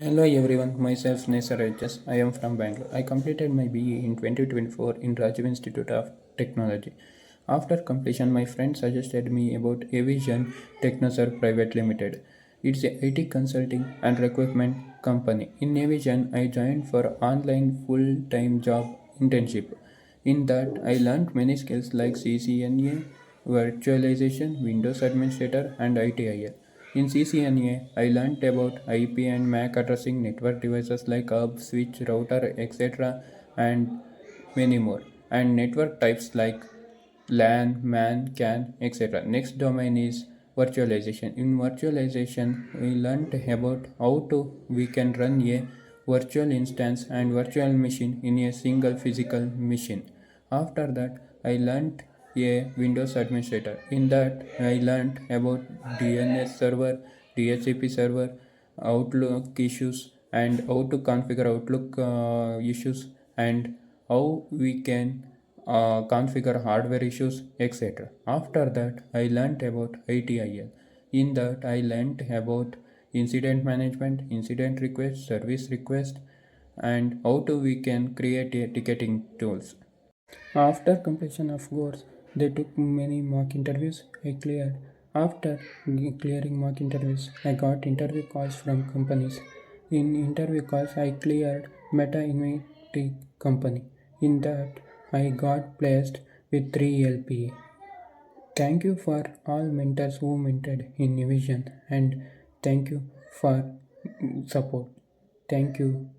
Hello everyone, myself Nesara HS. I am from Bangalore. I completed my BE in 2024 in Rajeev Institute of Technology. After completion, my friend suggested me about Evision Technoserve Pvt Ltd. It's a IT consulting and recruitment company. In Evision, I joined for online full-time job internship. In that, I learned many skills like CCNA, virtualization, Windows Administrator, and ITIL. In CCNA, I learned about IP and MAC addressing network devices like hub, switch, router, etc., and many more, and network types like LAN, MAN, CAN, etc. Next domain is virtualization. In virtualization, we learned about how to we can run a virtual instance and virtual machine in a single physical machine. After that, I learned a Windows administrator. In that, I learned about DNS server, DHCP server, Outlook issues, and how to configure Outlook issues, and how we can configure hardware issues, etc. After that, I learned about ITIL. In that, I learned about incident management, incident request, service request, and how to we can create a ticketing tools. After completion of course, they took many mock interviews. I cleared. After clearing mock interviews, I got interview calls from companies. In interview calls, I cleared Meta Invictus company. In that, I got placed with 3 LPA. Thank you for all mentors who mentored in Evision, and thank you for support. Thank you.